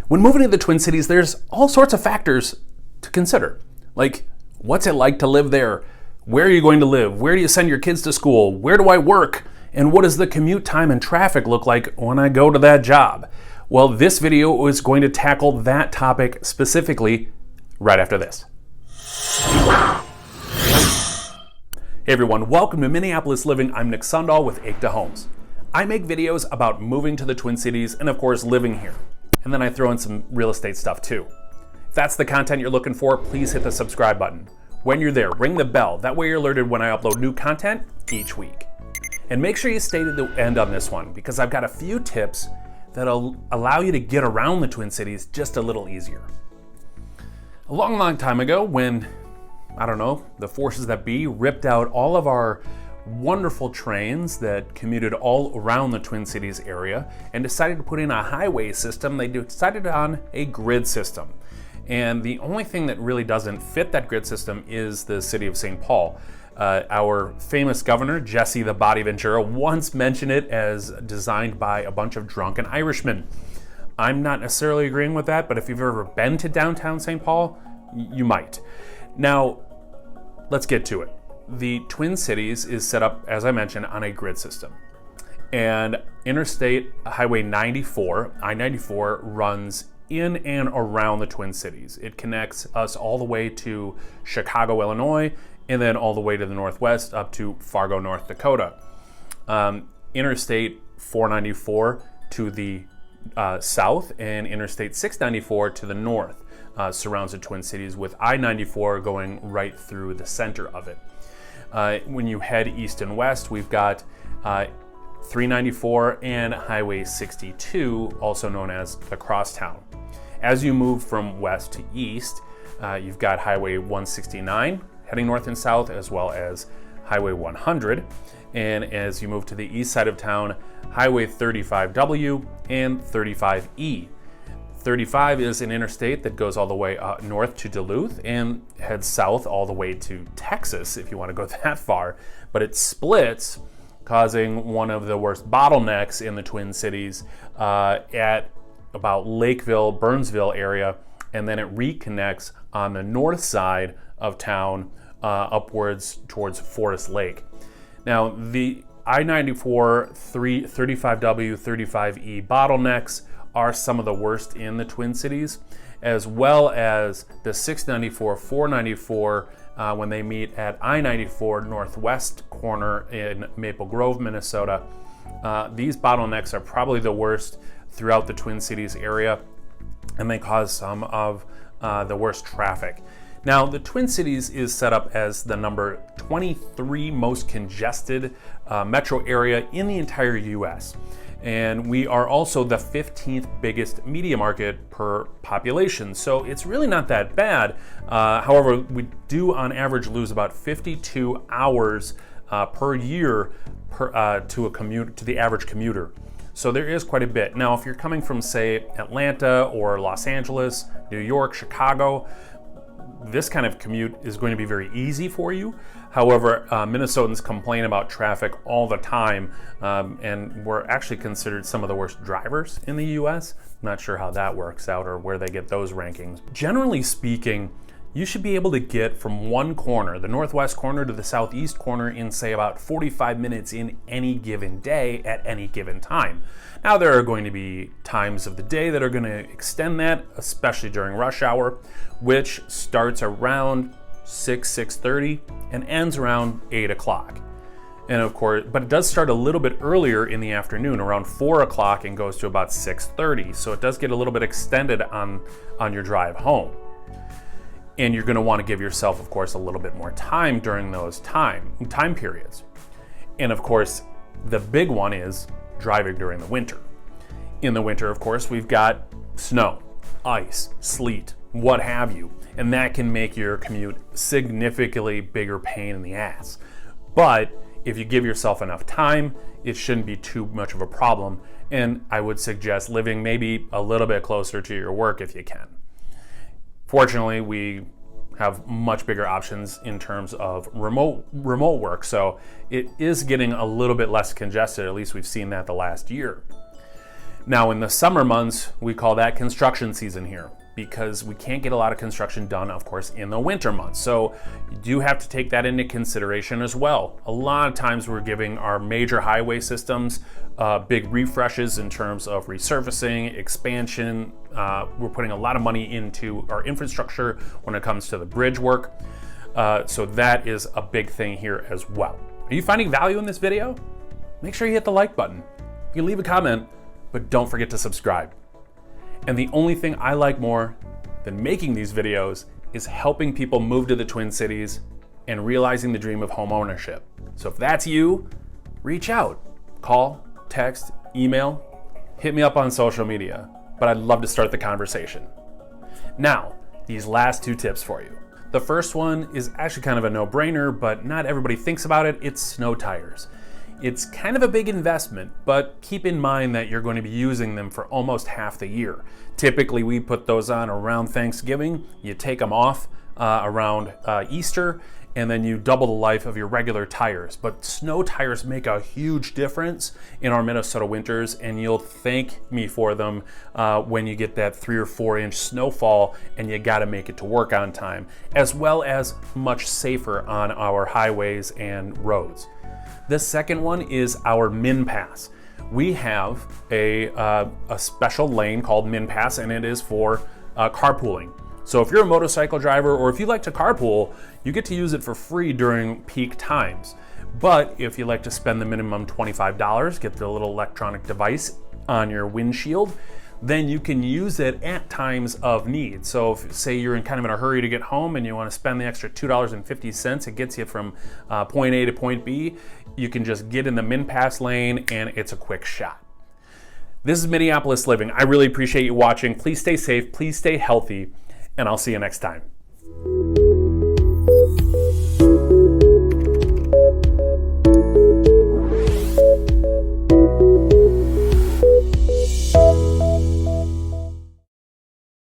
When moving to the Twin Cities, there's all sorts of factors to consider. Like, what's it like to live there? Where are you going to live? Where do you send your kids to school? Where do I work? And what does the commute time and traffic look like when I go to that job? Well, this video is going to tackle that topic specifically right after this. Hey everyone, welcome to Minneapolis Living. I'm Nick Sundahl with Akedah Homes. I make videos about moving to the Twin Cities and of course living here. And then I throw in some real estate stuff too. If that's the content you're looking for, please hit the subscribe button. When you're there, ring the bell. That way you're alerted when I upload new content each week. And make sure you stay to the end on this one because I've got a few tips that'll allow you to get around the Twin Cities just a little easier. A long time ago when, the forces that be ripped out all of our wonderful trains that commuted all around the Twin Cities area and decided to put in a highway system, they decided on a grid system. And the only thing that really doesn't fit that grid system is the city of St. Paul. Our famous governor, Jesse the Body Ventura, once mentioned it as designed by a bunch of drunken Irishmen. I'm not necessarily agreeing with that, but if you've ever been to downtown St. Paul, you might. Now, let's get to it. The Twin Cities is set up, as I mentioned, on a grid system. And Interstate Highway 94, I-94, runs in and around the Twin Cities. It connects us all the way to Chicago, Illinois, and then all the way to the northwest up to Fargo, North Dakota. Interstate 494 to the south and Interstate 694 to the north surrounds the Twin Cities, with I-94 going right through the center of it. When you head east and west, we've got 394 and Highway 62, also known as the Crosstown. As you move from west to east, you've got Highway 169 heading north and south, as well as Highway 100. And as you move to the east side of town, Highway 35W and 35E. 35 is an interstate that goes all the way north to Duluth and heads south all the way to Texas, if you want to go that far. But it splits, causing one of the worst bottlenecks in the Twin Cities at about Lakeville, Burnsville area, and then it reconnects on the north side of town upwards towards Forest Lake. Now, the I-94, 35W, 35E bottlenecks are some of the worst in the Twin Cities, as well as the 694, 494 when they meet at I-94 northwest corner in Maple Grove, Minnesota. These bottlenecks are probably the worst throughout the Twin Cities area, and they cause some of the worst traffic. Now, the Twin Cities is set up as the number 23 most congested metro area in the entire U.S. And we are also the 15th biggest media market per population, so it's really not that bad. However, we do on average lose about 52 hours per year to the average commuter. So there is quite a bit. Now, if you're coming from, say, Atlanta or Los Angeles, New York, Chicago, this kind of commute is going to be very easy for you. However, Minnesotans complain about traffic all the time, and we're actually considered some of the worst drivers in the US. I'm not sure how that works out or where they get those rankings. Generally speaking, you should be able to get from one corner, the northwest corner, to the southeast corner in, say, about 45 minutes in any given day at any given time. Now, there are going to be times of the day that are going to extend that, especially during rush hour, which starts around 6:30 and ends around 8 o'clock. And of course, but it does start a little bit earlier in the afternoon, around 4 o'clock, and goes to about 6:30. So it does get a little bit extended on your drive home. And you're going to want to give yourself, of course, a little bit more time during those time periods. And of course, the big one is driving during the winter. In the winter, of course, we've got snow, ice, sleet, what have you. And that can make your commute significantly bigger pain in the ass. But if you give yourself enough time, it shouldn't be too much of a problem. And I would suggest living maybe a little bit closer to your work if you can. Fortunately, we have much bigger options in terms of remote work, so it is getting a little bit less congested. At least we've seen that the last year. Now in the summer months, we call that construction season here, because we can't get a lot of construction done, of course, in the winter months. So you do have to take that into consideration as well. A lot of times we're giving our major highway systems big refreshes in terms of resurfacing, expansion. We're putting a lot of money into our infrastructure when it comes to the bridge work. So that is a big thing here as well. Are you finding value in this video? Make sure you hit the like button. You can leave a comment, but don't forget to subscribe. And the only thing I like more than making these videos is helping people move to the Twin Cities and realizing the dream of home ownership. So if that's you, reach out. Call, text, email, hit me up on social media, but I'd love to start the conversation. Now, these last 2 tips for you. The first one is actually kind of a no-brainer, but not everybody thinks about it. It's snow tires. It's kind of a big investment, but keep in mind that you're going to be using them for almost half the year. Typically, we put those on around Thanksgiving. You take them off around Easter, and then you double the life of your regular tires. But snow tires make a huge difference in our Minnesota winters, and you'll thank me for them when you get that 3 or 4 inch snowfall and you gotta make it to work on time, as well as much safer on our highways and roads. The second one is our Min Pass. We have a special lane called Min Pass, and it is for carpooling. So if you're a motorcycle driver or if you like to carpool, you get to use it for free during peak times. But if you like to spend the minimum $25, get the little electronic device on your windshield, then you can use it at times of need. So if, say you're in kind of in a hurry to get home and you want to spend the extra $2.50, it gets you from point A to point B, you can just get in the Min Pass lane and it's a quick shot. This is Minneapolis Living. I really appreciate you watching. Please stay safe, please stay healthy, and I'll see you next time.